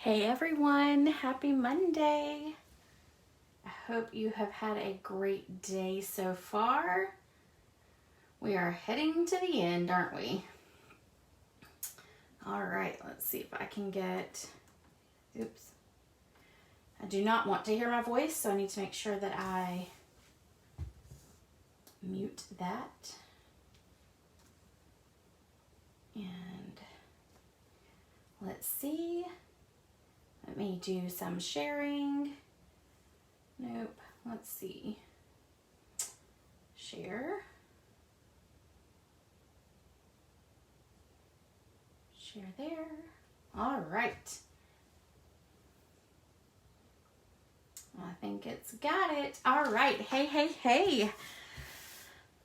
Hey everyone, happy Monday. I hope you have had a great day so far. We are heading to the end, aren't we? All right, let's see if I can get, oops. I do not want to hear my voice, so I need to make sure that I mute that. And let's see. Let me do some sharing. Nope. Let's see. Share. Share there. All right. I think it's got it. All right. Hey.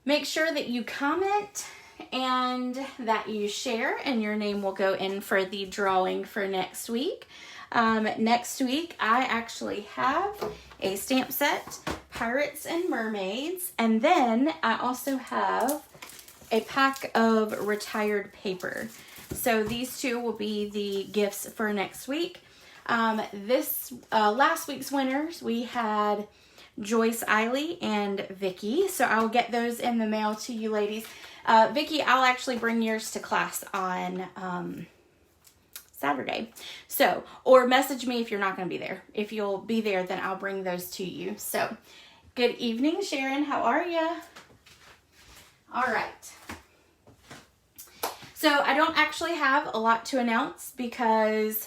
Make sure that you comment and that you share, and your name will go in for the drawing for next week. Next week, I actually have a stamp set, Pirates and Mermaids, and then I also have a pack of retired paper. So these two will be the gifts for next week. Last week's winners, we had Joyce Eiley and Vicky. So I'll get those in the mail to you ladies. Vicky, I'll actually bring yours to class on Saturday. So, or message me if you're not going to be there. If you'll be there, then I'll bring those to you. So, good evening, Sharon. How are you? All right. So, I don't actually have a lot to announce because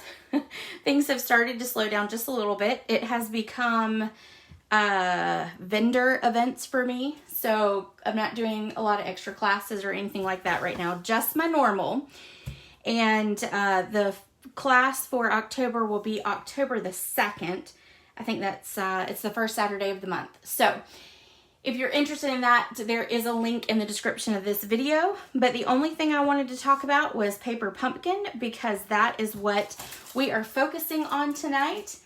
things have started to slow down just a little bit. It has become vendor events for me. So, I'm not doing a lot of extra classes or anything like that right now. Just my normal. And the class for October will be October the 2nd. I think that's it's the first Saturday of the month. So if you're interested in that, there is a link in the description of this video. But the only thing I wanted to talk about was Paper Pumpkin, because that is what we are focusing on tonight.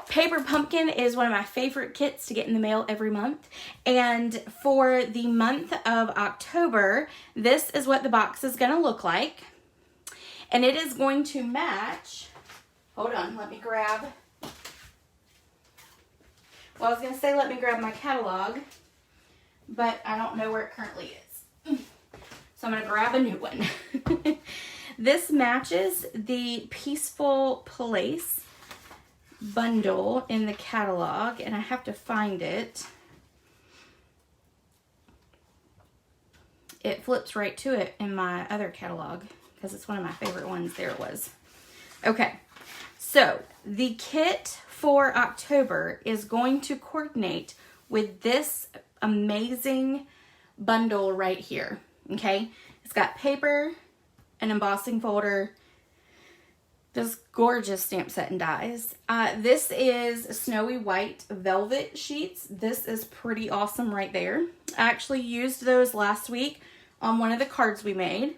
Paper Pumpkin is one of my favorite kits to get in the mail every month. And for the month of October, this is what the box is going to look like. And it is going to match, hold on, let me grab, well, I was going to say let me grab my catalog, but I don't know where it currently is. So I'm going to grab a new one. This matches the Peaceful Place bundle in the catalog, and I have to find it. It flips right to it in my other catalog, because it's one of my favorite ones. There it was. Okay, so the kit for October is going to coordinate with this amazing bundle right here, okay? It's got paper, an embossing folder, this gorgeous stamp set and dies. This is snowy white velvet sheets. This is pretty awesome right there. I actually used those last week on one of the cards we made.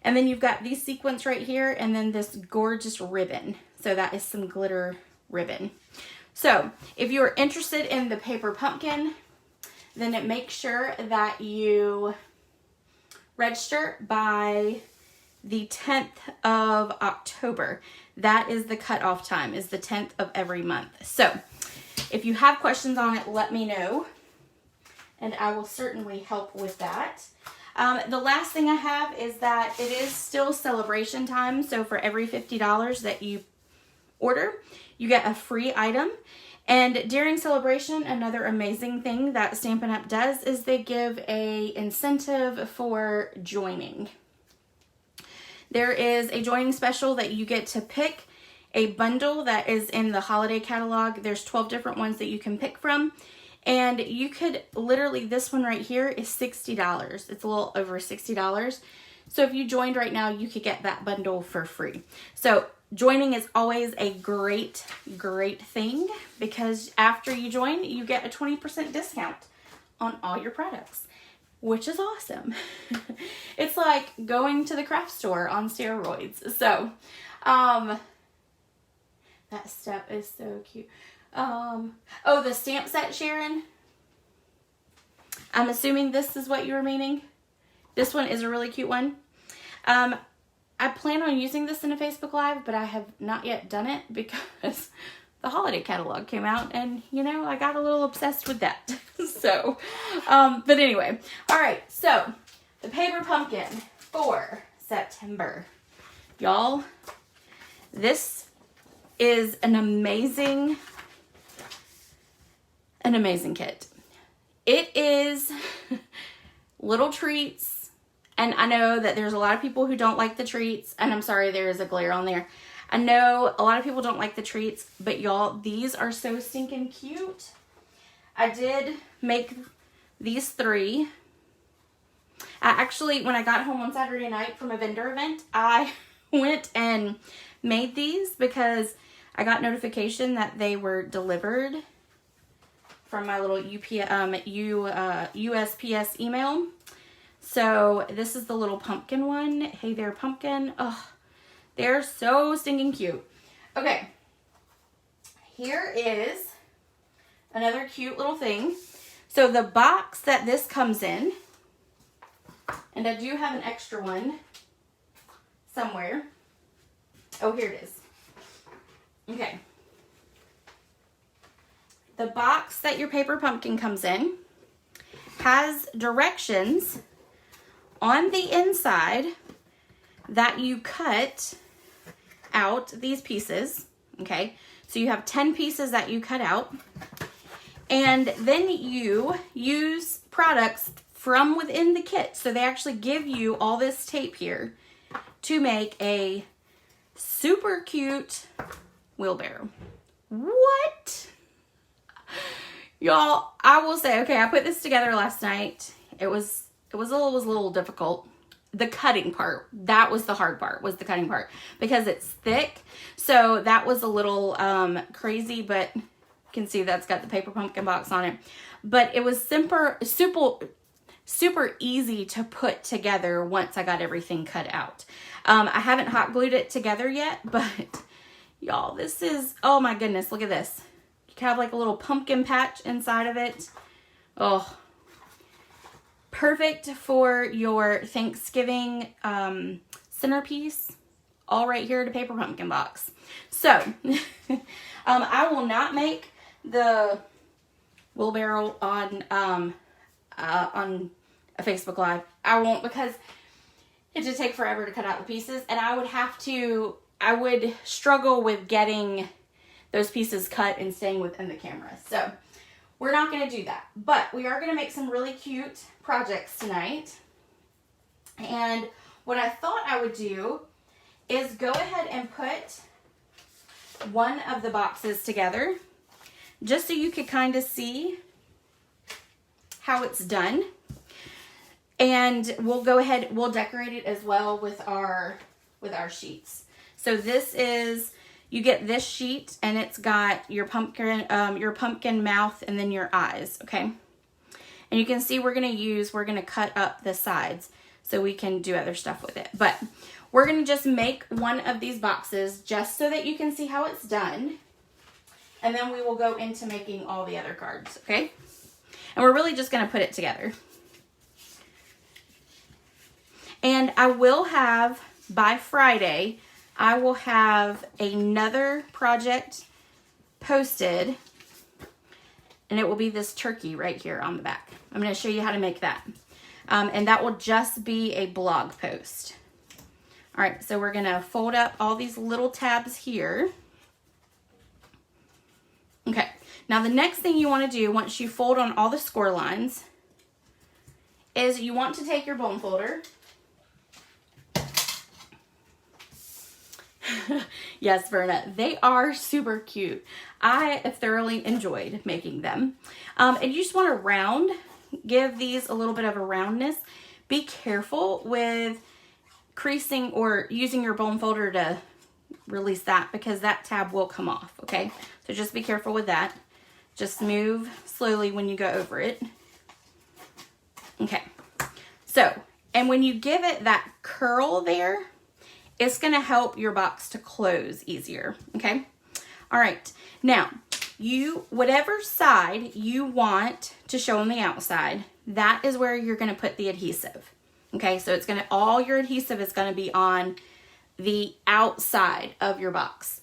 And then you've got these sequins right here, and then this gorgeous ribbon. So that is some glitter ribbon. So if you're interested in the Paper Pumpkin, then make sure that you register by the 10th of October. That is the cutoff time, is the 10th of every month. So if you have questions on it, let me know, and I will certainly help with that. The last thing I have is that it is still celebration time. So for every $50 that you order, you get a free item. And during celebration, another amazing thing that Stampin' Up! Does is they give a incentive for joining. There is a joining special that you get to pick a bundle that is in the holiday catalog. There's 12 different ones that you can pick from. And you could literally, this one right here is $60. It's a little over $60. So if you joined right now, you could get that bundle for free. So joining is always a great thing, because after you join, you get a 20% discount on all your products, which is awesome. It's like going to the craft store on steroids. So, that stuff is so cute. Oh, the stamp set, Sharon. I'm assuming this is what you were meaning. This one is a really cute one. I plan on using this in a Facebook Live, but I have not yet done it because the holiday catalog came out and, you know, I got a little obsessed with that. So, but anyway. All right, so the paper pumpkin for September. Y'all, this is an amazing kit. It is little treats, and I know that there's a lot of people who don't like the treats, and I'm sorry there is a glare on there. I know a lot of people don't like the treats, but y'all, these are so stinking cute. I did make these 3. I actually, when I got home on Saturday night from a vendor event, I went and made these because I got notification that they were delivered from my little USPS email. So this is the little pumpkin one. Hey there, pumpkin. Oh, they're so stinking cute. Okay, here is another cute little thing. So the box that this comes in, and I do have an extra one somewhere. Oh, here it is. Okay. The box that your paper pumpkin comes in has directions on the inside that you cut out these pieces. Okay. So you have 10 pieces that you cut out. And then you use products from within the kit. So they actually give you all this tape here to make a super cute wheelbarrow. What? Y'all, I will say, okay, I put this together last night. It was a little difficult. The cutting part, that was the hard part, was the cutting part, because it's thick. So that was a little crazy, but you can see that's got the paper pumpkin box on it. But it was super easy to put together once I got everything cut out. I haven't hot glued it together yet, but y'all, this is, oh my goodness, look at this. You can have like a little pumpkin patch inside of it. Oh, perfect for your Thanksgiving centerpiece. All right here at a paper pumpkin box. So, I will not make the wheelbarrow on a Facebook Live. I won't, because it would take forever to cut out the pieces, and I would struggle with getting those pieces cut and staying within the camera. So we're not going to do that, but we are going to make some really cute projects tonight. And what I thought I would do is go ahead and put one of the boxes together just so you could kind of see how it's done. And we'll go ahead, we'll decorate it as well with our sheets. So this is, you get this sheet, and it's got your pumpkin mouth and then your eyes, okay? And you can see we're gonna cut up the sides so we can do other stuff with it. But we're gonna just make one of these boxes just so that you can see how it's done. And then we will go into making all the other cards, okay? And we're really just gonna put it together. And I will have, by Friday, I will have another project posted, and it will be this turkey right here on the back. I'm going to show you how to make that. And that will just be a blog post. All right, so we're going to fold up all these little tabs here. Okay, now the next thing you want to do once you fold on all the score lines is you want to take your bone folder. Yes, Verna, they are super cute. I thoroughly enjoyed making them. And you just want to give these a little bit of a roundness. Be careful with creasing or using your bone folder to release that, because that tab will come off, okay? So just be careful with that. Just move slowly when you go over it. Okay, so, and when you give it that curl there, it's going to help your box to close easier, okay? All right, now, whatever side you want to show on the outside, that is where you're going to put the adhesive, okay? So it's all your adhesive is going to be on the outside of your box.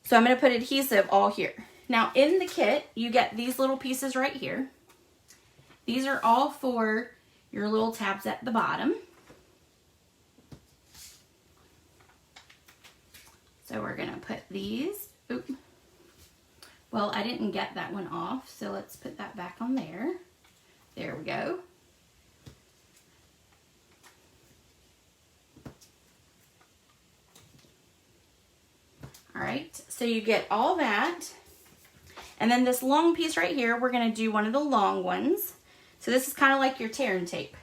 So I'm going to put adhesive all here. Now in the kit, you get these little pieces right here. These are all for your little tabs at the bottom. So we're going to put these, oop. Well, I didn't get that one off, so let's put that back on there. There we go. All right, so you get all that. And then this long piece right here, we're going to do one of the long ones. So this is kind of like your tear and tape,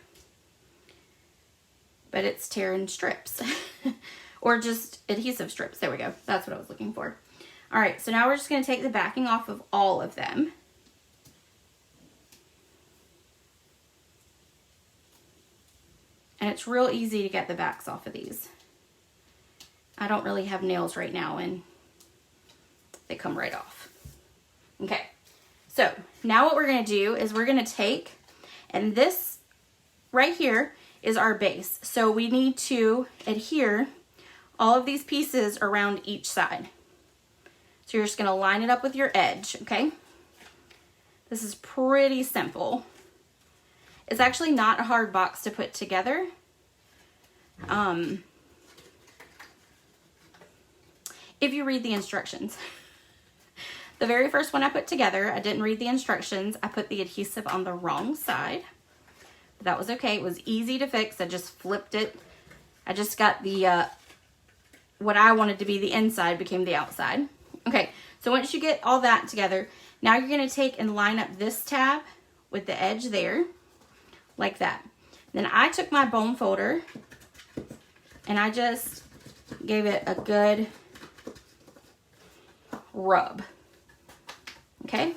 but it's tear and strips or just adhesive strips. There we go. That's what I was looking for. All right, so now we're just going to take the backing off of all of them. And it's real easy to get the backs off of these. I don't really have nails right now and they come right off. Okay, so now what we're going to do is we're going to take, and this right here is our base. So we need to adhere all of these pieces around each side. So you're just going to line it up with your edge, okay? This is pretty simple. It's actually not a hard box to put together. If you read the instructions. The very first one I put together, I didn't read the instructions. I put the adhesive on the wrong side. But that was okay. It was easy to fix. I just flipped it. I just got the, what I wanted to be the inside became the outside. Okay, so once you get all that together, now you're going to take and line up this tab with the edge there, like that. Then I took my bone folder and I just gave it a good rub. Okay,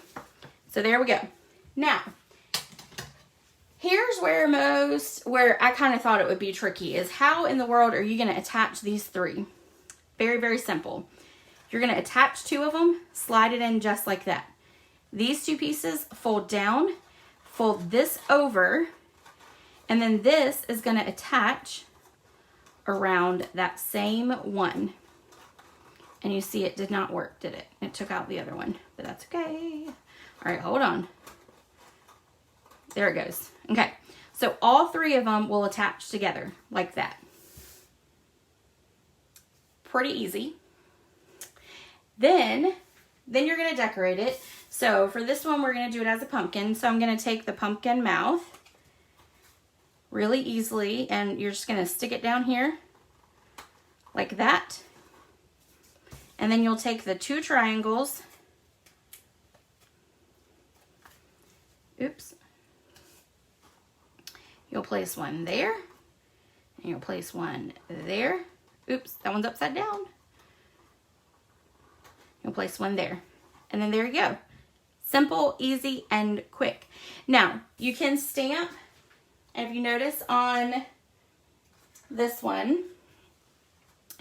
so there we go. Now, here's where I kind of thought it would be tricky is how in the world are you going to attach these three? Very, very simple. You're going to attach two of them, slide it in just like that. These two pieces fold down, fold this over, and then this is going to attach around that same one. And you see it did not work, did it? It took out the other one, but that's okay. All right, hold on. There it goes. Okay, so all three of them will attach together like that. Pretty easy. Then you're going to decorate it. So for this one, we're going to do it as a pumpkin. So I'm going to take the pumpkin mouth really easily, and you're just going to stick it down here like that. And then you'll take the two triangles. Oops. You'll place one there. And you'll place one there. Oops, that one's upside down. You'll place one there. And then there you go. Simple, easy, and quick. Now, you can stamp, and if you notice on this one,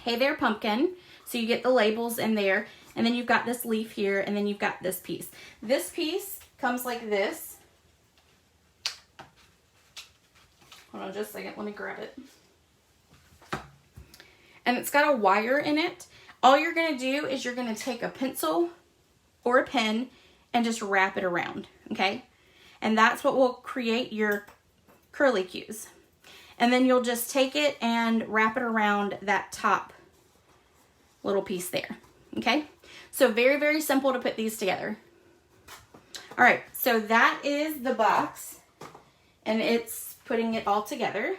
hey there, pumpkin. So you get the labels in there, and then you've got this leaf here, and then you've got this piece. This piece comes like this. Hold on just a second, let me grab it. And it's got a wire in it. All you're gonna do is you're gonna take a pencil or a pen and just wrap it around, okay? And that's what will create your curly cues. And then you'll just take it and wrap it around that top little piece there, okay? So very, very simple to put these together. All right, so that is the box, and it's putting it all together.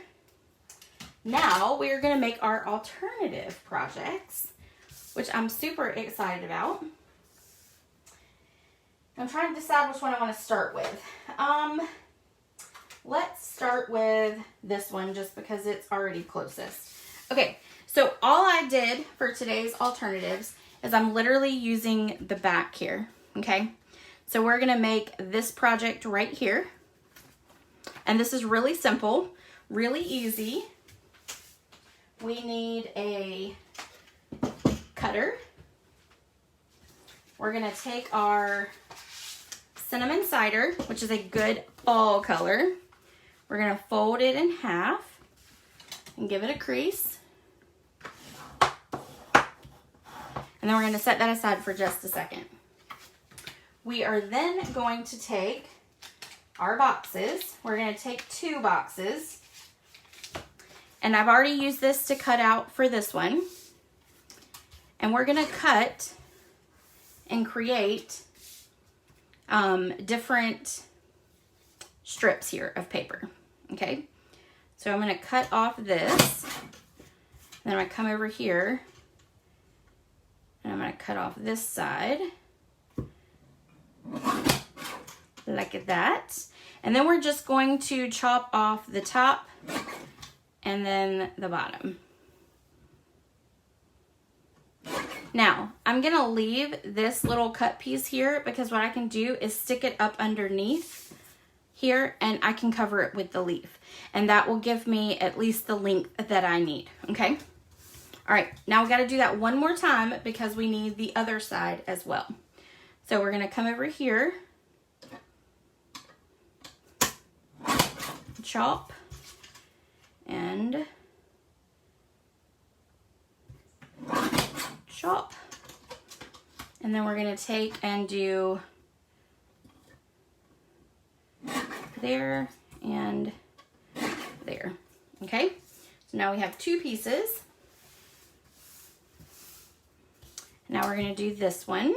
Now we are gonna make our alternative projects, which I'm super excited about. I'm trying to decide which one I want to start with. Let's start with this one just because it's already closest. Okay, so all I did for today's alternatives is I'm literally using the back here, okay? So we're gonna make this project right here. And this is really simple, really easy. We need a cutter. We're gonna take our cinnamon cider, which is a good fall color. We're gonna fold it in half and give it a crease. And then we're going to set that aside for just a second. We are then going to take our boxes. We're going to take 2 boxes. And I've already used this to cut out for this one. And we're going to cut and create different strips here of paper. Okay, so I'm going to cut off this. Then I'm going to come over here and I'm going to cut off this side like that. And then we're just going to chop off the top and then the bottom. Now, I'm going to leave this little cut piece here because what I can do is stick it up underneath here and I can cover it with the leaf. And that will give me at least the length that I need, okay? All right, now we got to do that one more time because we need the other side as well. So we're going to come over here, chop, and chop. And then we're going to take and do there and there. Okay, so now we have 2 pieces. Now we're going to do this one.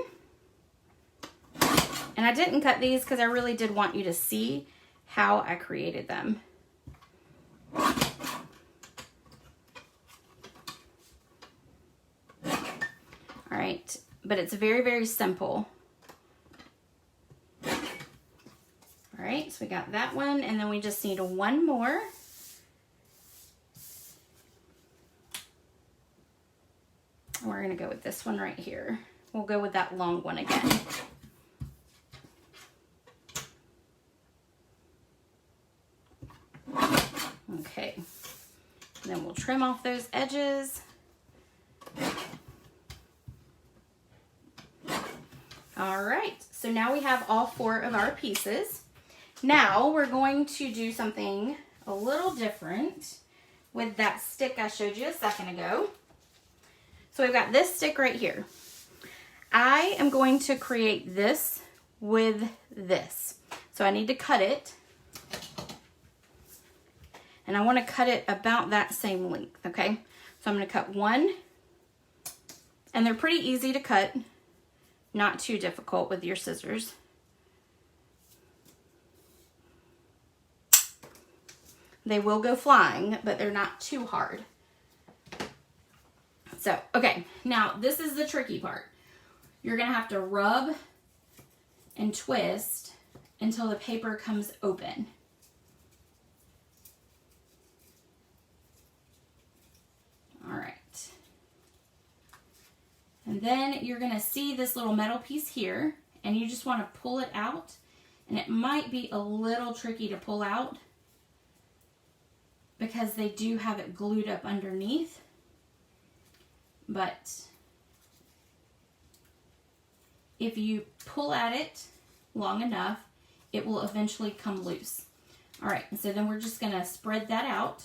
And I didn't cut these because I really did want you to see how I created them. All right, but it's very, very simple. All right, so we got that one, and then we just need one more. We're gonna go with this one right here. We'll go with that long one again. Okay, and then we'll trim off those edges. All right, so now we have all 4 of our pieces. Now we're going to do something a little different with that stick I showed you a second ago. So we've got this stick right here. I am going to create this with this. So I need to cut it. And I want to cut it about that same length, okay? So I'm going to cut one. And they're pretty easy to cut. Not too difficult with your scissors. They will go flying, but they're not too hard. So, okay, now this is the tricky part. You're gonna have to rub and twist until the paper comes open. All right. And then you're gonna see this little metal piece here, and you just wanna pull it out, and it might be a little tricky to pull out because they do have it glued up underneath, but if you pull at it long enough, it will eventually come loose. All right, so then we're just gonna spread that out,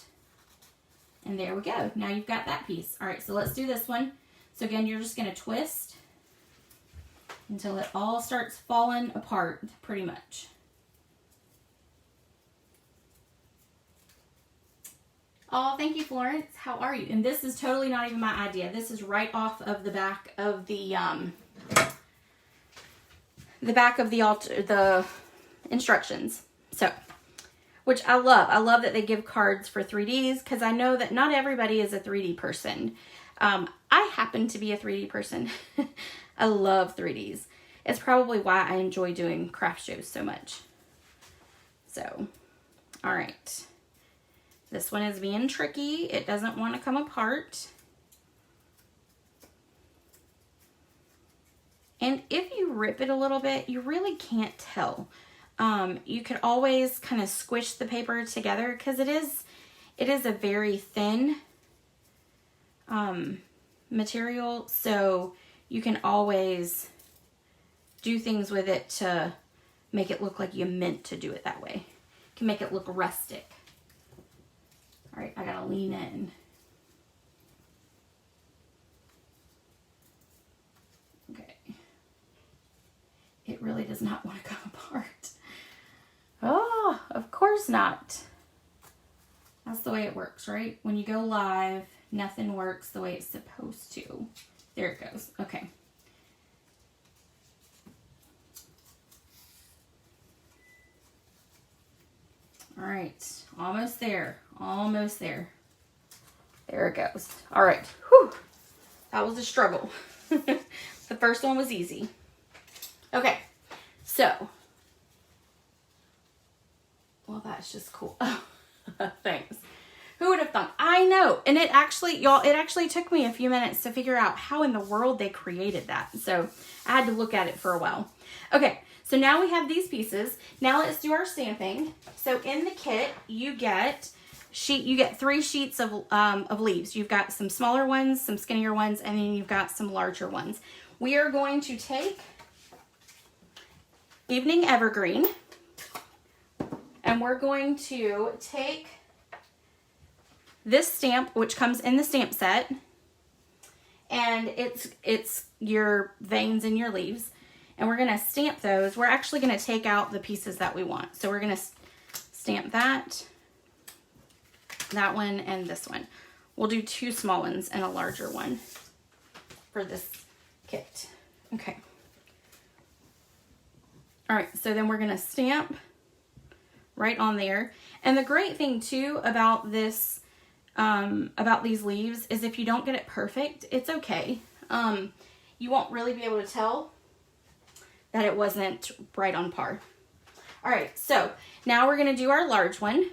and there we go. Now you've got that piece. All right, so let's do this one. So again, you're just gonna twist until it all starts falling apart, pretty much. Oh, thank you, Florence. How are you? And this is totally not even my idea. This is right off of the back of the instructions. So, which I love. I love that they give cards for 3Ds because I know that not everybody is a 3D person. I happen to be a 3D person. I love 3Ds. It's probably why I enjoy doing craft shows so much. So, all right. This one is being tricky. It doesn't want to come apart. And if you rip it a little bit, you really can't tell. You could always kind of squish the paper together because it is a very thin material. So you can always do things with it to make it look like you meant to do it that way. You can make it look rustic. All right, I gotta lean in. it really does not want to come apart. Oh, of course not. That's the way it works, right? When you go live, nothing works the way it's supposed to. There it goes. Okay. All right, almost there, almost there. There it goes. All right, whew, that was a struggle. The first one was easy. Okay, so, well, that's just cool. Thanks. Who would have thought? I know, and it actually took me a few minutes to figure out how in the world they created that. So I had to look at it for a while. Okay. So now we have these pieces. Now let's do our stamping. So in the kit, you get 3 sheets of leaves. You've got some smaller ones, some skinnier ones, and then you've got some larger ones. We are going to take Evening Evergreen, and we're going to take this stamp, which comes in the stamp set, and it's your veins and your leaves. And we're going to stamp those. We're actually going to take out the pieces that we want. So we're going to stamp that one, and this one. We'll do 2 small ones and a larger one for this kit. Okay. All right, so then we're going to stamp right on there. And the great thing too about this, about these leaves, is if you don't get it perfect, it's okay. You won't really be able to tell that it wasn't right on par. All right, so now we're gonna do our large one.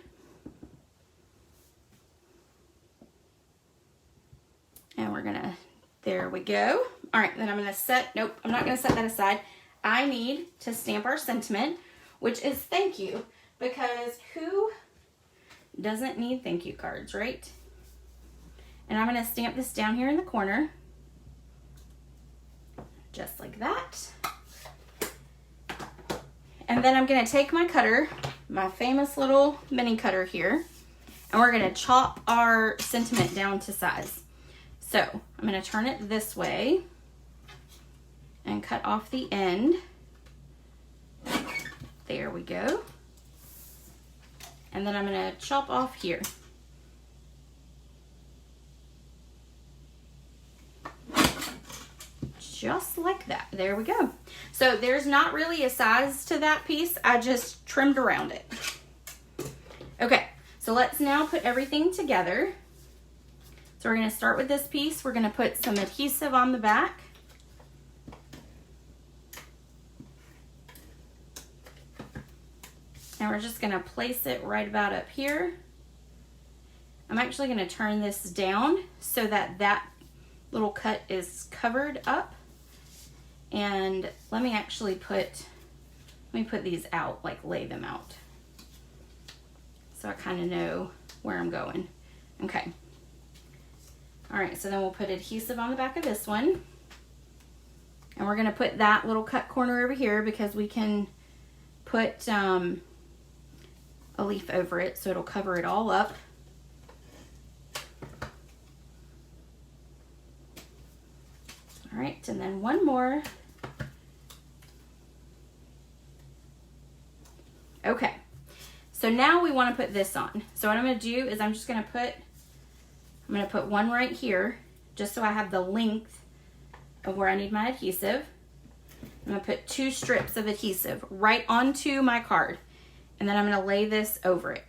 And we're gonna, there we go. All right, then I'm gonna nope, I'm not gonna set that aside. I need to stamp our sentiment, which is thank you, because who doesn't need thank you cards, right? And I'm gonna stamp this down here in the corner, just like that. And then I'm going to take my cutter, my famous little mini cutter here, and we're going to chop our sentiment down to size. So I'm going to turn it this way and cut off the end. There we go. And then I'm going to chop off here. Just like that. There we go. So there's not really a size to that piece. I just trimmed around it. Okay, so let's now put everything together. So we're going to start with this piece. We're going to put some adhesive on the back. And we're just going to place it right about up here. I'm actually going to turn this down so that that little cut is covered up. And let me put these out, like lay them out, so I kind of know where I'm going. Okay. All right, so then we'll put adhesive on the back of this one. And we're gonna put that little cut corner over here because we can put a leaf over it so it'll cover it all up. All right, and then one more. Okay, so now we want to put this on. So what I'm going to do is I'm going to put one right here, just so I have the length of where I need my adhesive. I'm going to put 2 strips of adhesive right onto my card, and then I'm going to lay this over it,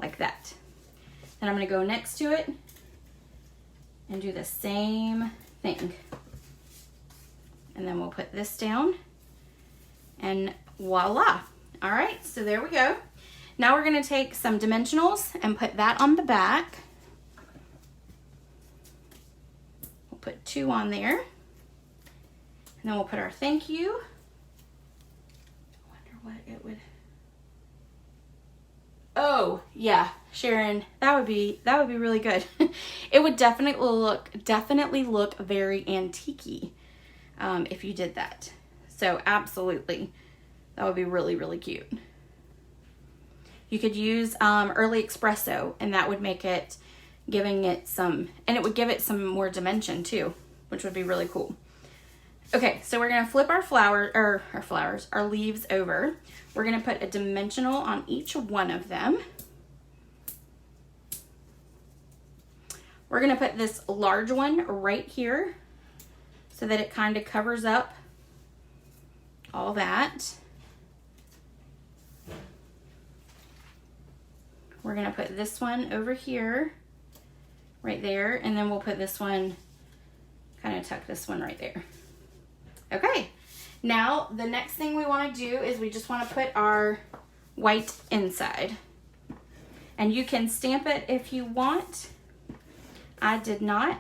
like that. Then I'm going to go next to it and do the same thing. And then we'll put this down, and voila. All right, so there we go. Now we're going to take some dimensionals and put that on the back. We'll put 2 on there. And then we'll put our thank you. I wonder what it would... Oh, yeah, Sharon, that would be really good. It would definitely look very antique-y if you did that. So absolutely. That would be really, really cute. You could use early espresso, and that would make it, and it would give it some more dimension too, which would be really cool. Okay, so we're gonna flip our leaves over. We're gonna put a dimensional on each one of them. We're gonna put this large one right here so that it kind of covers up all that. We're gonna put this one over here, right there, and then we'll put this one, kind of tuck this one right there. Okay, now the next thing we want to do is we just want to put our white inside. And you can stamp it if you want. I did not.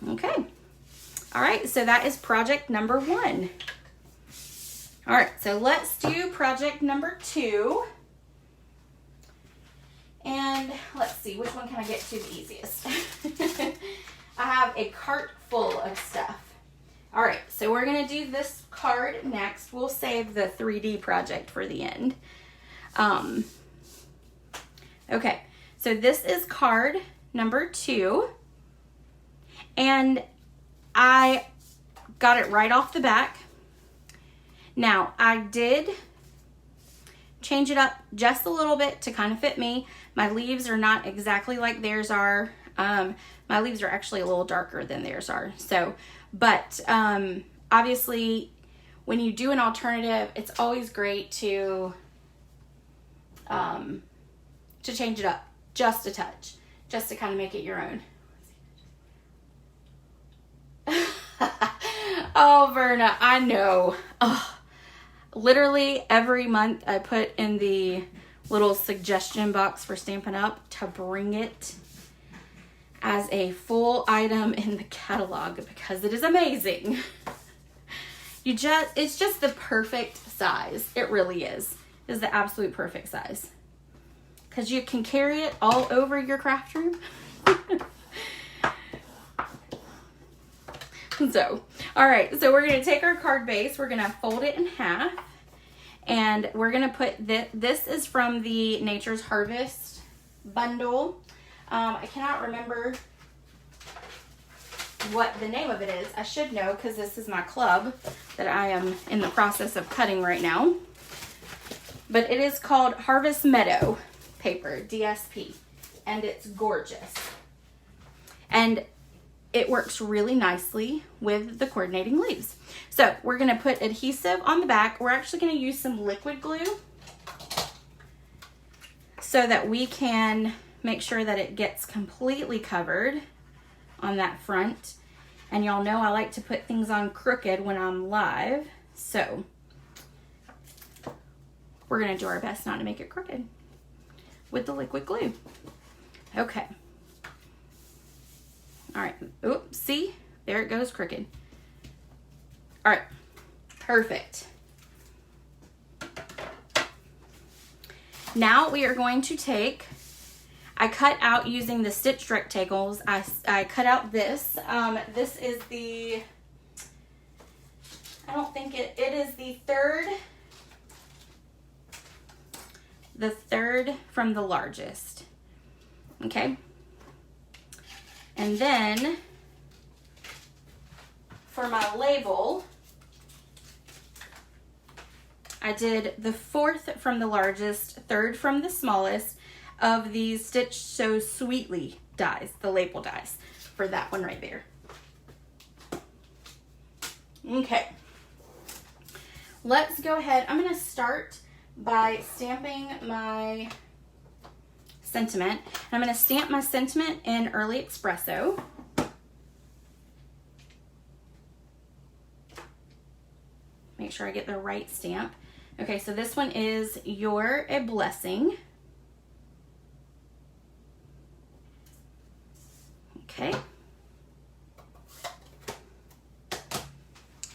Okay. All right, so that is project number 1. All right, so let's do project number 2. And let's see, which one can I get to the easiest? I have a cart full of stuff. All right, so we're gonna do this card next. We'll save the 3D project for the end. Okay, so this is card number 2. And I got it right off the back. Now, I did change it up just a little bit to kind of fit me. My leaves are not exactly like theirs are. My leaves are actually a little darker than theirs are. So, but obviously, when you do an alternative, it's always great to change it up just a touch, just to kind of make it your own. Oh, Verna, I know. Oh, literally every month I put in the little suggestion box for Stampin' Up! To bring it as a full item in the catalog because it is amazing. It's just the perfect size. It really is. It's the absolute perfect size. Because you can carry it all over your craft room. So, all right, so we're going to take our card base, we're going to fold it in half, and we're going to put this is from the Nature's Harvest bundle. I cannot remember what the name of it is. I should know because this is my club that I am in the process of cutting right now. But it is called Harvest Meadow paper, DSP, and it's gorgeous. And it works really nicely with the coordinating leaves. So we're gonna put adhesive on the back. We're actually gonna use some liquid glue so that we can make sure that it gets completely covered on that front. And y'all know I like to put things on crooked when I'm live. So we're gonna do our best not to make it crooked with the liquid glue. Okay. All right, oops, see? There it goes crooked. All right, perfect. Now we are going to take, I cut out using the stitch rectangles, I cut out this. This is the, I don't think it is the third from the largest, okay? And then for my label, I did the 4th from the largest, 3rd from the smallest of these Stitch So Sweetly dies, the label dies for that one right there. Okay, let's go ahead. I'm gonna start by stamping my sentiment. I'm going to stamp my sentiment in Early Espresso. Make sure I get the right stamp. Okay, so this one is You're a Blessing. Okay.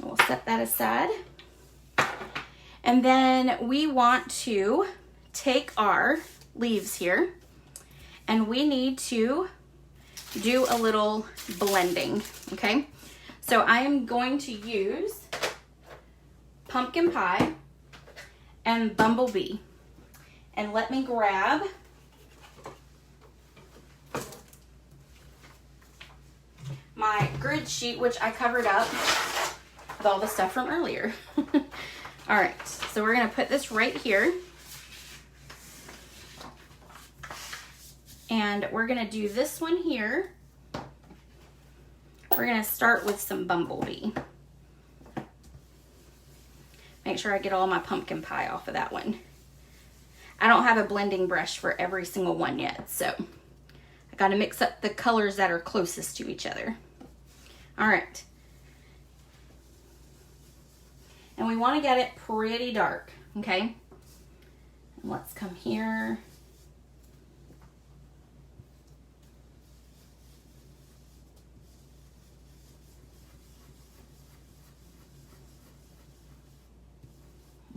We'll set that aside. And then we want to take our leaves here, and we need to do a little blending, okay? So I am going to use Pumpkin Pie and Bumblebee. And let me grab my grid sheet, which I covered up with all the stuff from earlier. All right, so we're gonna put this right here. And we're gonna do this one here. We're gonna start with some bumblebee. Make sure I get all my pumpkin pie off of that one. I don't have a blending brush for every single one yet, so I gotta mix up the colors that are closest to each other. All right. And we wanna get it pretty dark, okay? And let's come here.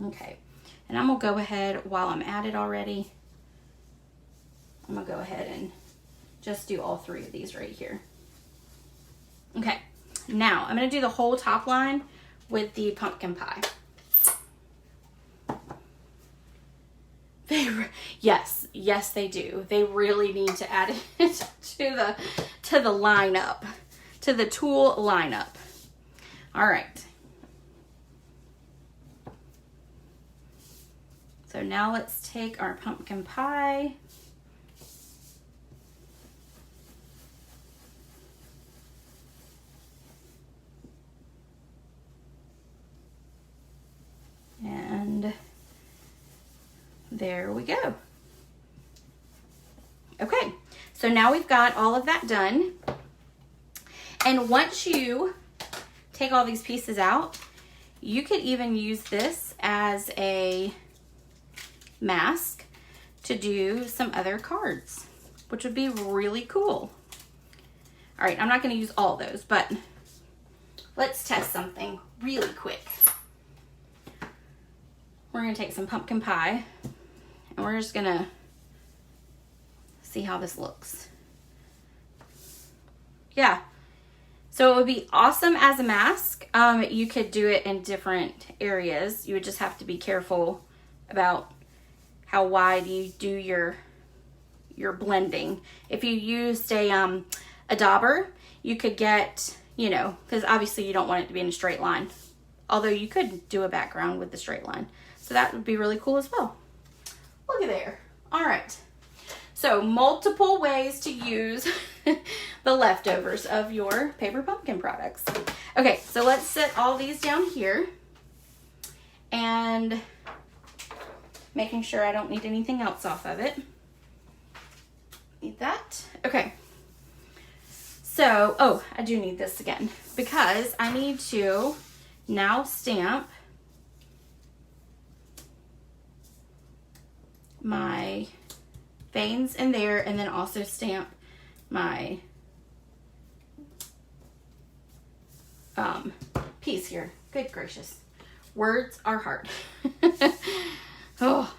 Okay, and I'm gonna go ahead, while I'm at it already, I'm gonna go ahead and just do all three of these right here. Okay, now I'm gonna do the whole top line with the pumpkin pie. Yes, they do. They really need to add it to the lineup, to the tool lineup. All right. So now let's take our pumpkin pie. And there we go. Okay, so now we've got all of that done. And once you take all these pieces out, you could even use this as a mask to do some other cards, which would be really cool. All right, I'm not going to use all those, but let's test something really quick. We're going to take some pumpkin pie and we're just going to see how this looks. Yeah, so it would be awesome as a mask. You could do it in different areas. You would just have to be careful about how wide you do your blending. If you used a dauber, you could get, you know, because obviously you don't want it to be in a straight line. Although you could do a background with the straight line. So that would be really cool as well. Look at there. All right. So multiple ways to use the leftovers of your paper pumpkin products. Okay, so let's set all these down here. And making sure I don't need anything else off of it. Need that. Okay. So, oh, I do need this again because I need to now stamp my veins in there and then also stamp my piece here. Good gracious. Words are hard. Oh.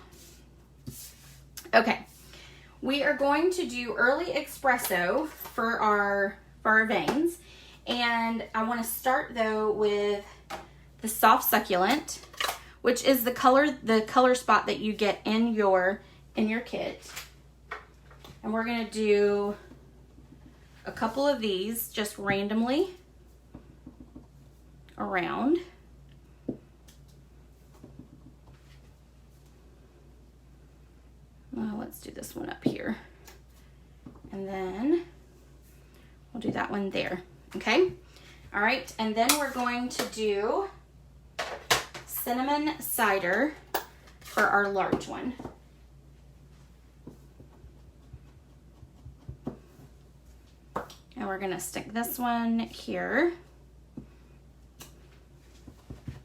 Okay. We are going to do early espresso for our veins. And I want to start though with the soft succulent, which is the color spot that you get in your kit. And we're going to do a couple of these just randomly around. Let's do this one up here. And then we'll do that one there. Okay. All right. And then we're going to do cinnamon cider for our large one. And we're going to stick this one here.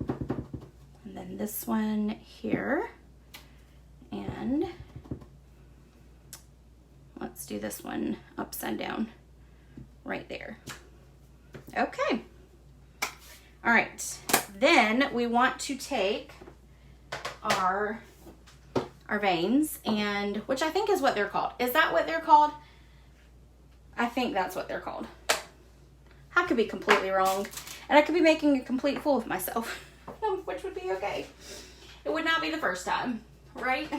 And then this one here. And let's do this one upside down right there. Okay. All right. Then we want to take our veins, and which I think is what they're called. Is that what they're called? I think that's what they're called. I could be completely wrong, and I could be making a complete fool of myself, which would be okay. It would not be the first time, right?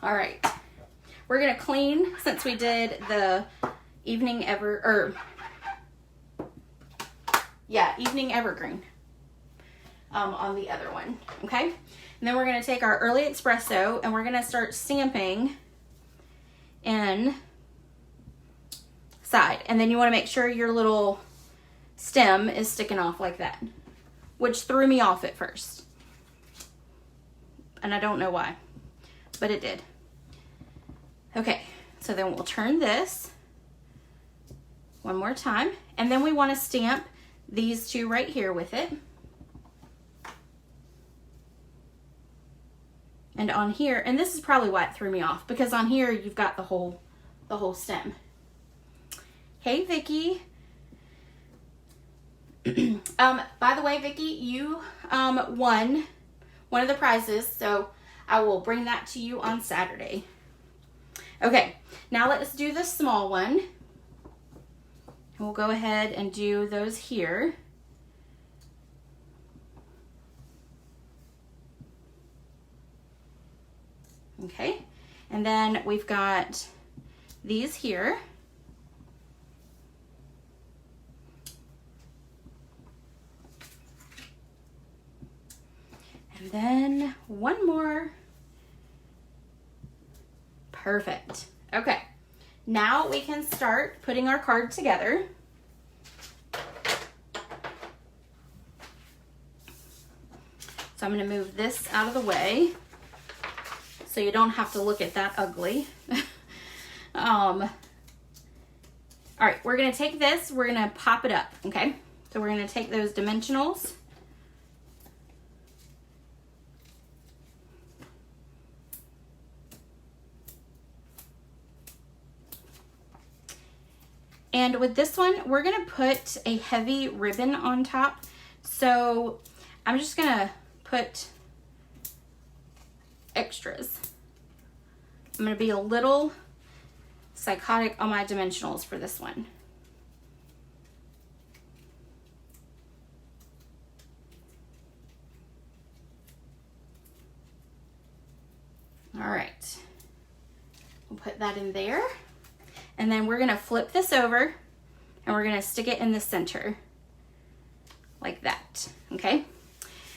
All right. We're going to clean since we did the evening evergreen. On the other one, okay? And then we're going to take our early espresso and we're going to start stamping in side. And then you want to make sure your little stem is sticking off like that, which threw me off at first. And I don't know why, but it did. Okay, so then we'll turn this one more time. And then we want to stamp these two right here with it. And on here, and this is probably why it threw me off, because on here you've got the whole stem. Hey, Vicki. By the way, Vicki, you won one of the prizes, so I will bring that to you on Saturday. Okay, now let's do the small one. We'll go ahead and do those here. Okay, and then we've got these here. And then one more. Perfect. Okay, now we can start putting our card together. So I'm going to move this out of the way so you don't have to look at that ugly. All right, we're going to take this, we're going to pop it up, okay? So we're going to take those dimensionals. And with this one, we're going to put a heavy ribbon on top. So I'm just going to put extras. I'm going to be a little psychotic on my dimensionals for this one. All right, we'll put that in there. And then we're going to flip this over and we're going to stick it in the center like that, okay?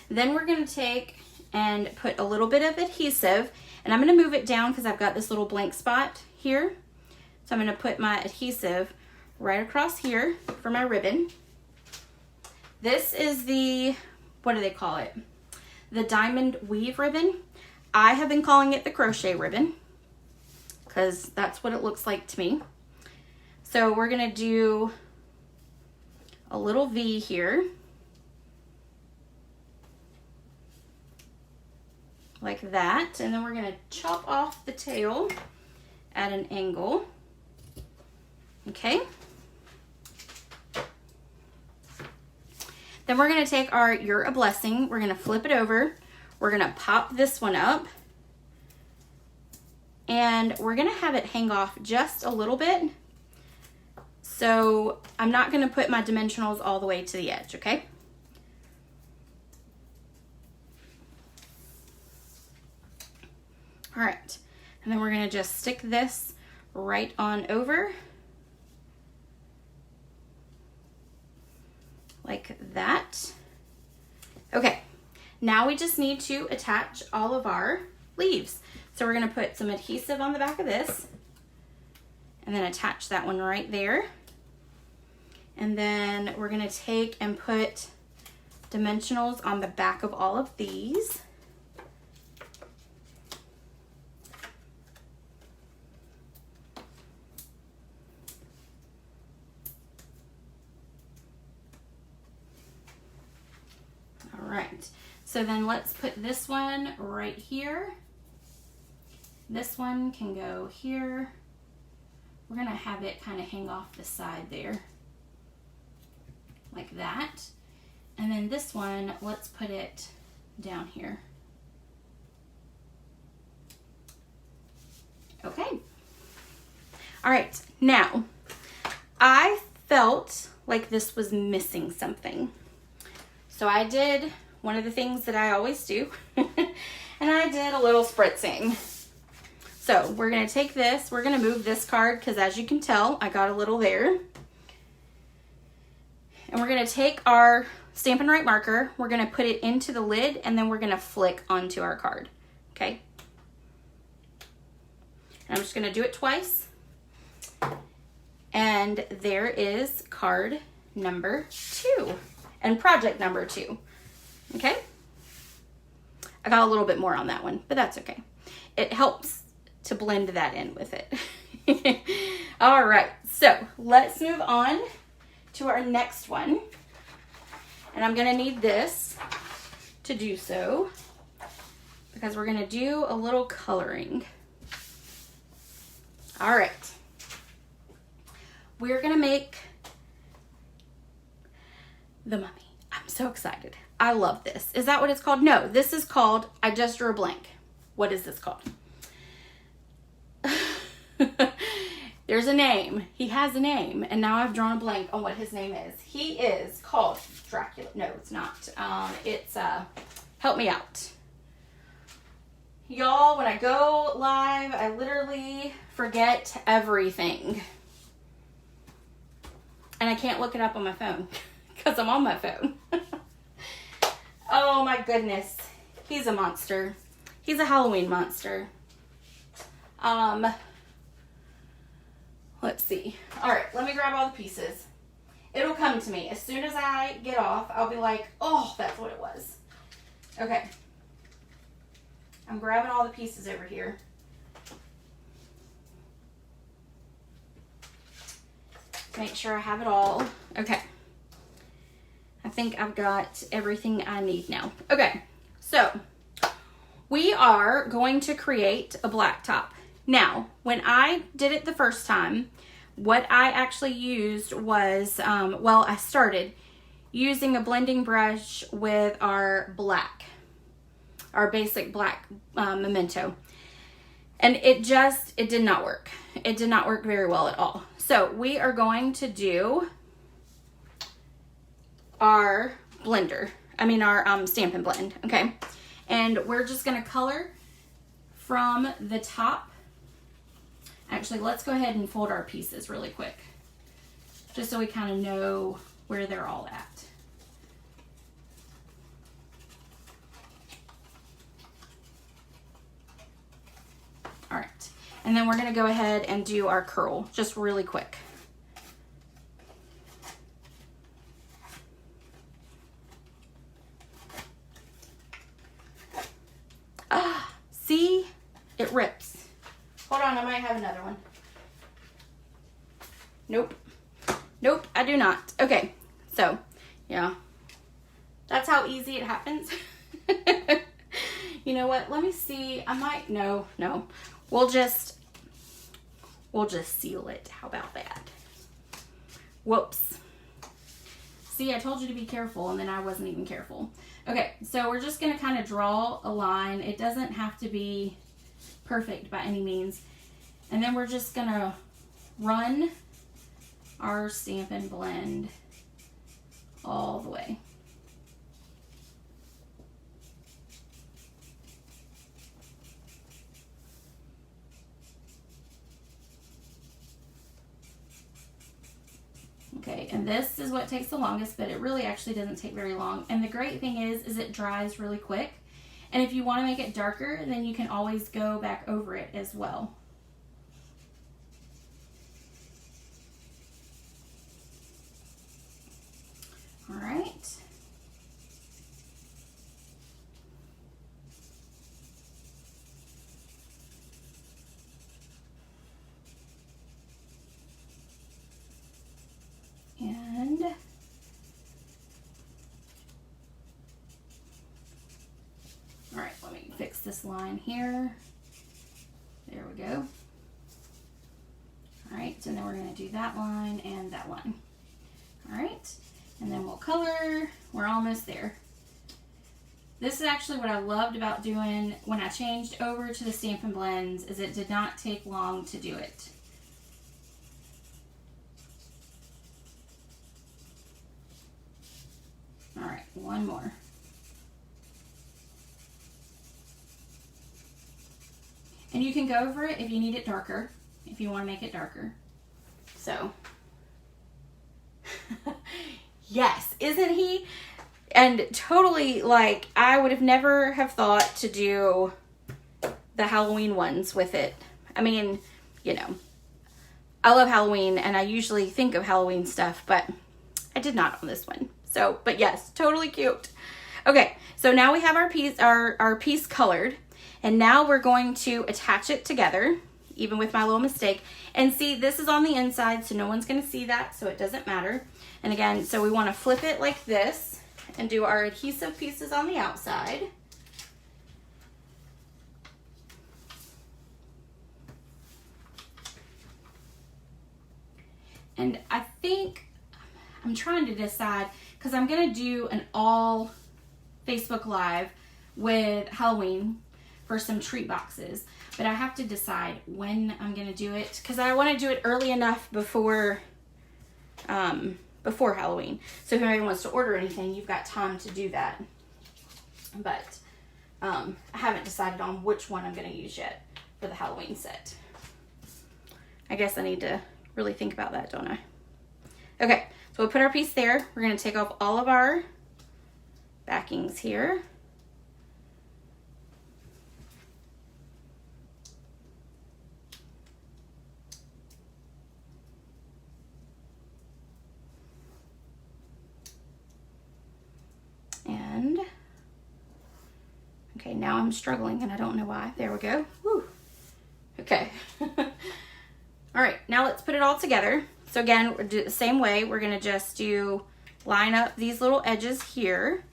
Then we're going to take and put a little bit of adhesive, and I'm going to move it down because I've got this little blank spot here. So I'm going to put my adhesive right across here for my ribbon. This is the, what do they call it? The diamond weave ribbon. I have been calling it the crochet ribbon because that's what it looks like to me. So we're going to do a little V here, like that, and then we're going to chop off the tail at an angle. Okay. Then we're going to take our You're a Blessing, we're going to flip it over, we're going to pop this one up, and we're going to have it hang off just a little bit. So I'm not going to put my dimensionals all the way to the edge, okay? All right, and then we're going to just stick this right on over like that. Okay, now we just need to attach all of our leaves. So we're going to put some adhesive on the back of this and then attach that one right there. And then we're going to take and put dimensionals on the back of all of these. All right, so then let's put this one right here. This one can go here. We're going to have it kind of hang off the side there, like that. And then this one, let's put it down here. Okay. All right, now I felt like this was missing something. So I did one of the things that I always do, and I did a little spritzing. So we're going to take this, we're going to move this card because as you can tell, I got a little there. And we're going to take our Stampin' Write marker, we're going to put it into the lid, and then we're going to flick onto our card. Okay? And I'm just going to do it twice. And there is card number 2 and project number 2. Okay? I got a little bit more on that one, but that's okay. It helps to blend that in with it. All right, so let's move on to our next one. And I'm gonna need this to do so because we're gonna do a little coloring. All right. We're gonna make the mummy. I'm so excited. I love this. Is that what it's called? No, this is called, I just drew a blank. What is this called? There's a name. He has a name, and now I've drawn a blank on what his name is. He is called Dracula. No, it's not. It's help me out. Y'all, when I go live, I literally forget everything. And I can't look it up on my phone because I'm on my phone. Oh my goodness. He's a monster. He's a Halloween monster. Let's see. All right, let me grab all the pieces. It'll come to me. As soon as I get off, I'll be like, oh, that's what it was. Okay. I'm grabbing all the pieces over here. Make sure I have it all. Okay. I think I've got everything I need now. Okay, so we are going to create a black top. Now, when I did it the first time, what I actually used was, I started using a blending brush with our basic black memento. And it did not work. It did not work very well at all. So we are going to do our our Stampin' Blend, okay? And we're just gonna color from the top. Actually, let's go ahead and fold our pieces really quick, just so we kind of know where they're all at. All right, and then we're gonna go ahead and do our curl, just really quick. See? It rips. Hold on, I might have another one. Nope. Nope, I do not. Okay, so, yeah. That's how easy it happens. You know what? Let me see. I might, no. We'll just seal it. How about that? Whoops. See, I told you to be careful, and then I wasn't even careful. Okay, so we're just going to kind of draw a line. It doesn't have to be perfect by any means. And then we're just going to run our Stampin' Blend all the way. Okay, and this is what takes the longest, but it really actually doesn't take very long. And the great thing is it dries really quick. And if you want to make it darker, then you can always go back over it as well. All right. And all right, let me fix this line here. There we go. All right, so then we're going to do that line and that one. All right, and then we'll color. We're almost there. This is actually what I loved about doing when I changed over to the Stampin' Blends, is it did not take long to do it. All right, one more. And you can go over it if you need it darker, if you want to make it darker. So, yes, isn't he? And totally, like, I would have never have thought to do the Halloween ones with it. I mean, you know, I love Halloween and I usually think of Halloween stuff, but I did not on this one. So, but yes, totally cute. Okay, so now we have our piece colored, and now we're going to attach it together, even with my little mistake. And see, this is on the inside, so no one's gonna see that, so it doesn't matter. And again, so we wanna flip it like this and do our adhesive pieces on the outside. And I think I'm trying to decide, because I'm going to do an all Facebook Live with Halloween for some treat boxes. But I have to decide when I'm going to do it, because I want to do it early enough before Halloween. So if anybody wants to order anything, you've got time to do that. But I haven't decided on which one I'm going to use yet for the Halloween set. I guess I need to really think about that, don't I? Okay, so we'll put our piece there. We're going to take off all of our backings here. And, okay, now I'm struggling and I don't know why. There we go. Woo. Okay. All right, now let's put it all together. So again, we'll do it the same way. We're gonna just line up these little edges here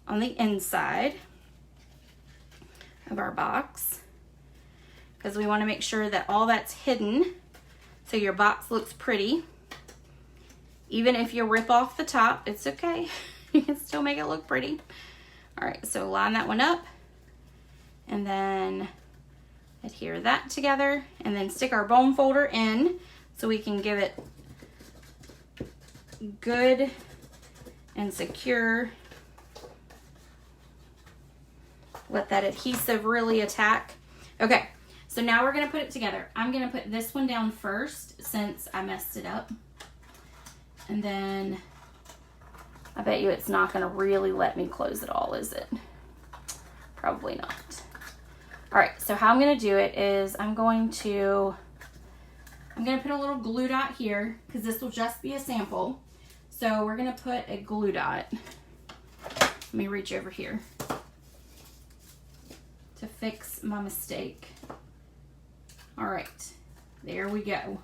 on the inside of our box, because we wanna make sure that all that's hidden so your box looks pretty. Even if you rip off the top, it's okay. You can still make it look pretty. All right, so line that one up and then adhere that together, and then stick our bone folder in so we can give it good and secure. Let that adhesive really attack. Okay, so now we're gonna put it together. I'm gonna put this one down first since I messed it up. And then I bet you it's not gonna really let me close it all, is it? Probably not. All right, so how I'm gonna do it is I'm gonna put a little glue dot here, because this will just be a sample. So we're gonna put a glue dot. Let me reach over here to fix my mistake. All right, there we go.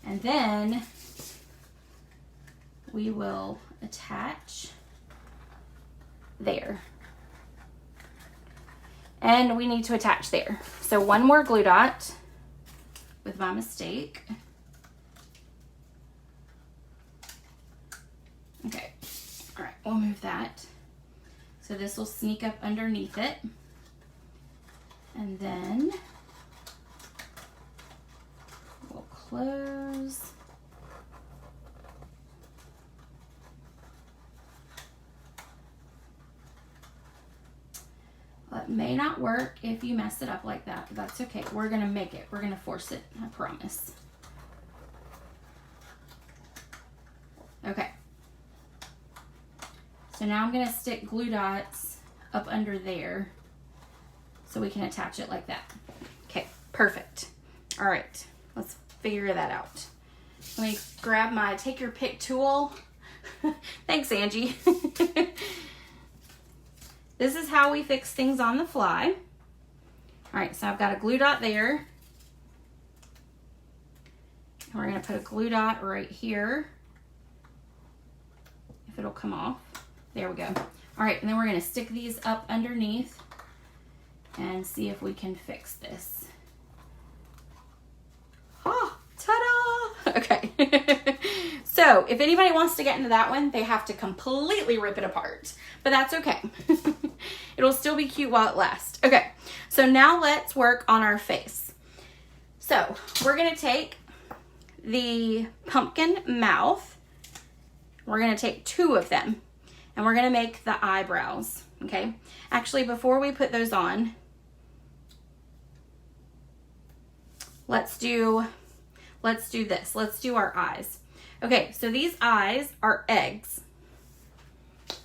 And then we will attach there. And we need to attach there. So one more glue dot with my mistake. Okay, all right, we'll move that. So this will sneak up underneath it. And then we'll close. Well, it may not work if you mess it up like that, but that's okay. We're gonna make it. We're gonna force it, I promise. Okay. So now I'm gonna stick glue dots up under there so we can attach it like that. Okay, perfect. All right, let's figure that out. Let me grab my take your pick tool. Thanks, Angie. This is how we fix things on the fly. All right, so I've got a glue dot there. And we're gonna put a glue dot right here, if it'll come off. There we go. All right, and then we're gonna stick these up underneath and see if we can fix this. Oh, ta-da! Okay. So if anybody wants to get into that one, they have to completely rip it apart, but that's okay. It'll still be cute while it lasts. Okay, so now let's work on our face. So we're gonna take the pumpkin mouth. We're gonna take 2 of them and we're gonna make the eyebrows, okay? Actually, before we put those on, let's do this. Let's do our eyes. Okay, so these eyes are eggs,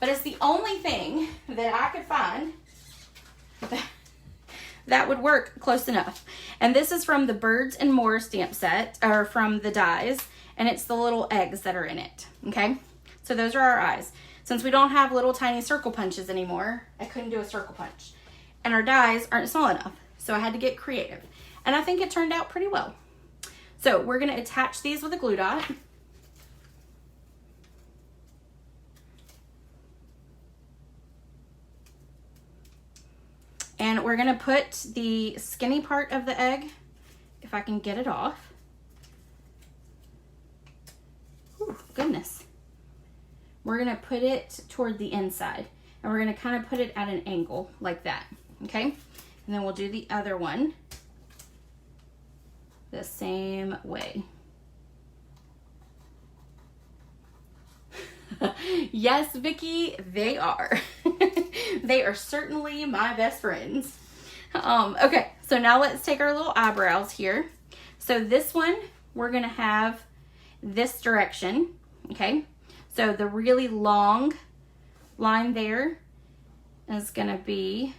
but it's the only thing that I could find that would work close enough. And this is from the Birds and More stamp set, or from the dies, and it's the little eggs that are in it, okay? So those are our eyes. Since we don't have little tiny circle punches anymore, I couldn't do a circle punch. And our dies aren't small enough, so I had to get creative. And I think it turned out pretty well. So we're gonna attach these with a glue dot. And we're gonna put the skinny part of the egg, if I can get it off. Ooh, goodness. We're gonna put it toward the inside, and we're gonna kind of put it at an angle like that, okay? And then we'll do the other one the same way. Yes, Vicky, they are. They are certainly my best friends. Okay, so now let's take our little eyebrows here. So this one, we're gonna have this direction, okay? So the really long line there is gonna be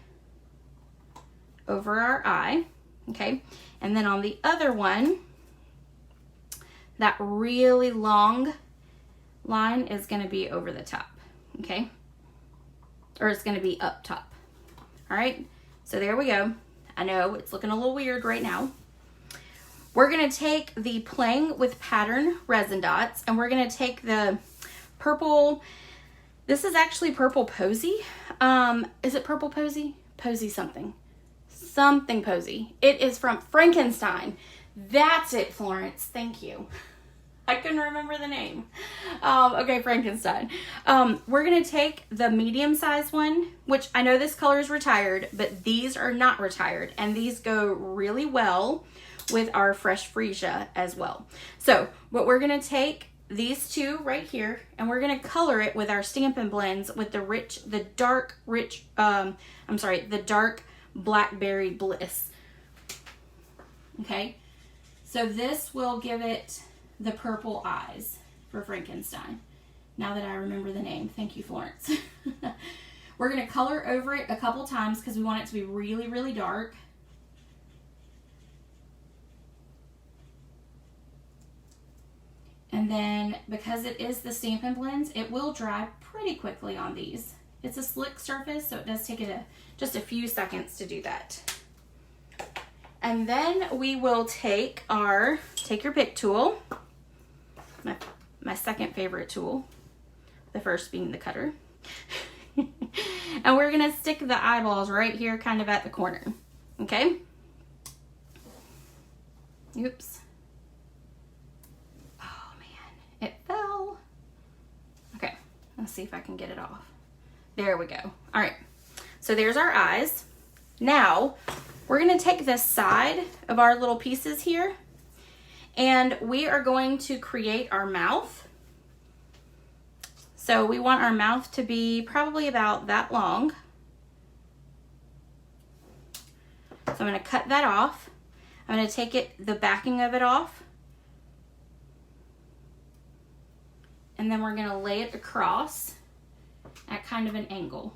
over our eye, okay? And then on the other one, that really long line is gonna be over the top, okay? Or it's gonna be up top. All right, so there we go. I know it's looking a little weird right now. We're gonna take the Playing with Pattern resin dots, and we're gonna take the purple, this is actually Purple Posy. Is it Purple Posy? Posy something. Something Posy. It is from Frankenstein. That's it, Florence, thank you. I couldn't remember the name. Okay, Frankenstein. We're gonna take the medium-sized one, which I know this color is retired, but these are not retired, and these go really well with our fresh freesia as well. So what we're gonna take these two right here, and we're gonna color it with our Stampin' Blends with the dark Blackberry Bliss. Okay, so this will give it the purple eyes for Frankenstein. Now that I remember the name, thank you, Florence. We're gonna color over it a couple times because we want it to be really, really dark. And then because it is the Stampin' Blends, it will dry pretty quickly on these. It's a slick surface, so it does take it just a few seconds to do that. And then we will take your pick tool, my second favorite tool, the first being the cutter. And we're gonna stick the eyeballs right here kind of at the corner, okay? Oops. Oh man, it fell. Okay, let's see if I can get it off. There we go. All right, so there's our eyes. Now, we're gonna take this side of our little pieces here, and we are going to create our mouth. So we want our mouth to be probably about that long. So I'm gonna cut that off. I'm gonna take the backing of it off, and then we're gonna lay it across at kind of an angle.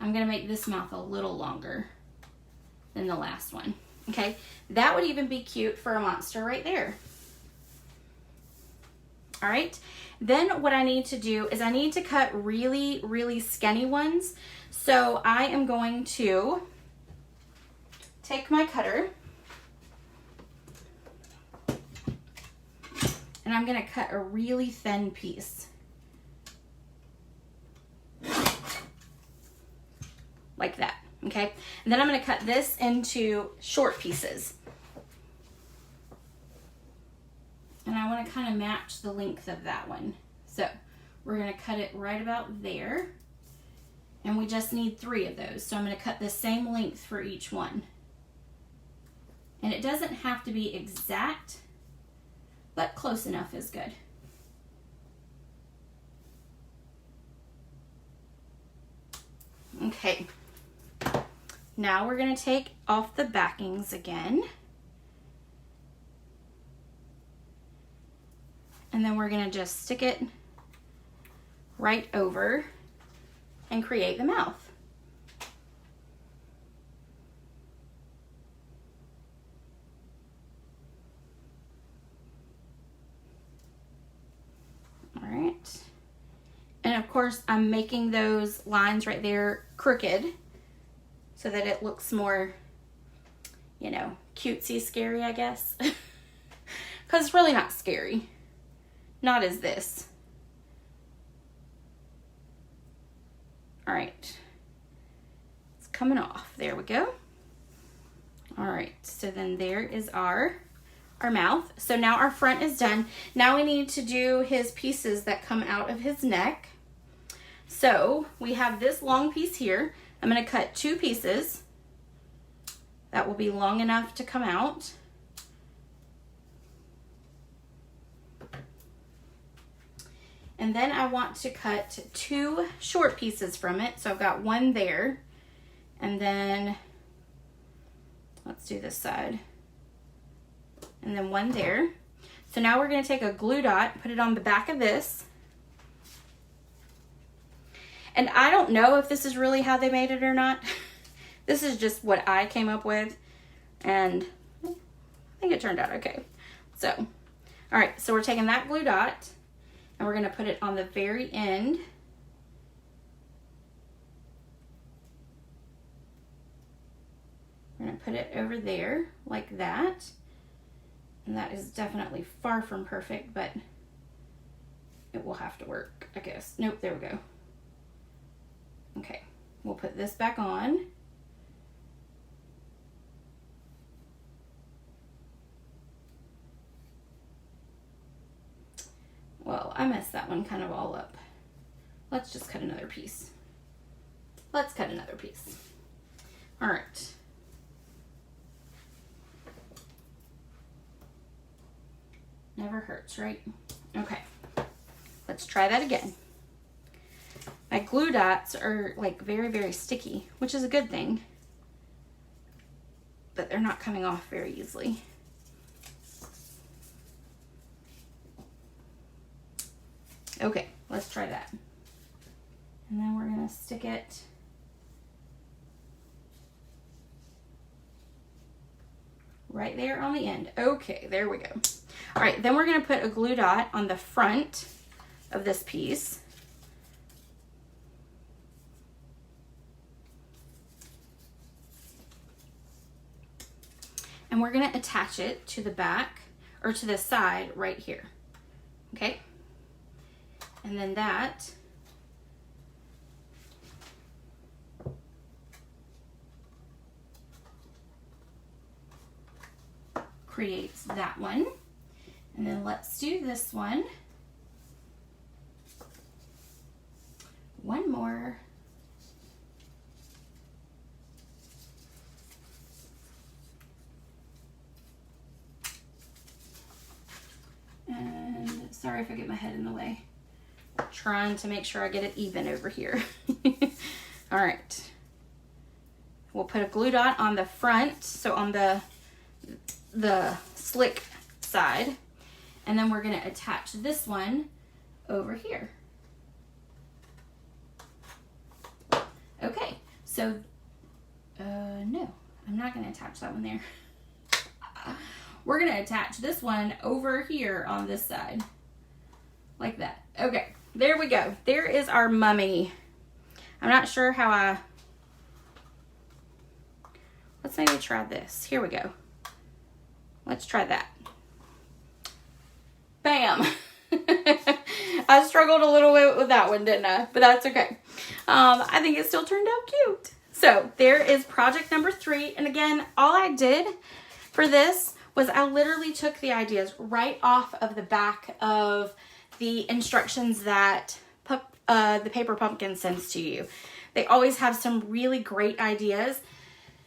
I'm gonna make this mouth a little longer than the last one, okay? That would even be cute for a monster right there. All right, then what I need to do is I need to cut really, really skinny ones. So I am going to take my cutter, and I'm gonna cut a really thin piece. Like that, okay? And then I'm gonna cut this into short pieces. And I wanna kind of match the length of that one. So we're gonna cut it right about there. And we just need 3 of those. So I'm gonna cut the same length for each one. And it doesn't have to be exact, but close enough is good. Okay. Now we're going to take off the backings again, And then we're gonna just stick it right over and create the mouth. All right. And of course, I'm making those lines right there crooked so that it looks more, you know, cutesy scary, I guess. Because it's really not scary. Not as this. All right. It's coming off. There we go. All right. So then there is our mouth. So now our front is done. Now we need to do his pieces that come out of his neck. So we have this long piece here. I'm going to cut 2 pieces. That will be long enough to come out. And then I want to cut 2 short pieces from it. So I've got one there. And then let's do this side. And then one there. So now we're going to take a glue dot, put it on the back of this. And I don't know if this is really how they made it or not. This is just what I came up with. And I think it turned out okay. So, all right, so we're taking that glue dot and we're going to put it on the very end. We're going to put it over there like that. And that is definitely far from perfect, but it will have to work, I guess. Nope, there we go. Okay, we'll put this back on. Well, I messed that one kind of all up. Let's just cut another piece. Let's cut another piece. All right. Never hurts, right? Okay, let's try that again. My glue dots are like very, very sticky, which is a good thing, but they're not coming off very easily. Okay, let's try that. And then we're gonna stick it right there on the end. Okay, there we go. All right, then we're gonna put a glue dot on the front of this piece. And we're gonna attach it to the back or to the side right here, okay? And then that creates that one. And then let's do this one. One more. And sorry if I get my head in the way. Trying to make sure I get it even over here. All right. We'll put a glue dot on the front, so on the slick side. And then we're going to attach this one over here. Okay, so, no, I'm not going to attach that one there. We're going to attach this one over here on this side. Like that. Okay, there we go. There is our mummy. I'm not sure how let's maybe try this. Here we go. Let's try that. Bam. I struggled a little bit with that one, didn't I? But that's okay. I think it still turned out cute. So there is project number 3. And again, all I did for this was I literally took the ideas right off of the back of the instructions that the Paper Pumpkin sends to you. They always have some really great ideas.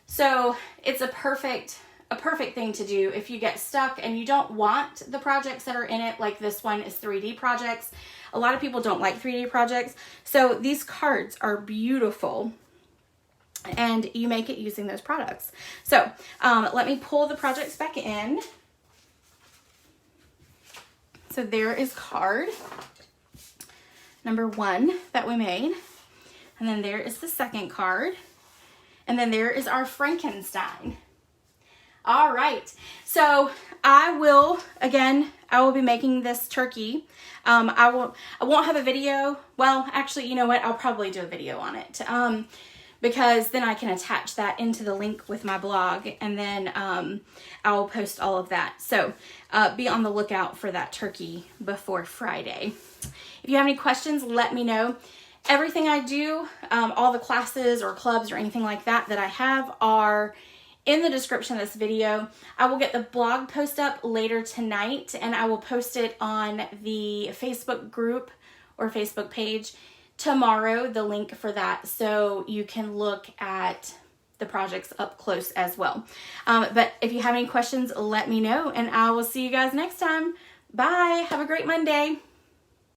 So it's a perfect thing to do if you get stuck and you don't want the projects that are in it, like this one is 3D projects. A lot of people don't like 3D projects. So these cards are beautiful and you make it using those products. So let me pull the projects back in. So there is card number 1 that we made. And then there is the second card. And then there is our Frankenstein. All right. So I will be making this turkey. I won't have a video. Well, actually, you know what? I'll probably do a video on it. Because then I can attach that into the link with my blog, and then I'll post all of that. So be on the lookout for that turkey before Friday. If you have any questions, let me know. Everything I do, all the classes or clubs or anything like that I have are in the description of this video. I will get the blog post up later tonight, and I will post it on the Facebook group or Facebook page tomorrow, the link for that, so you can look at the projects up close as well. But if you have any questions, let me know, and I will see you guys next time. Bye. Have a great Monday.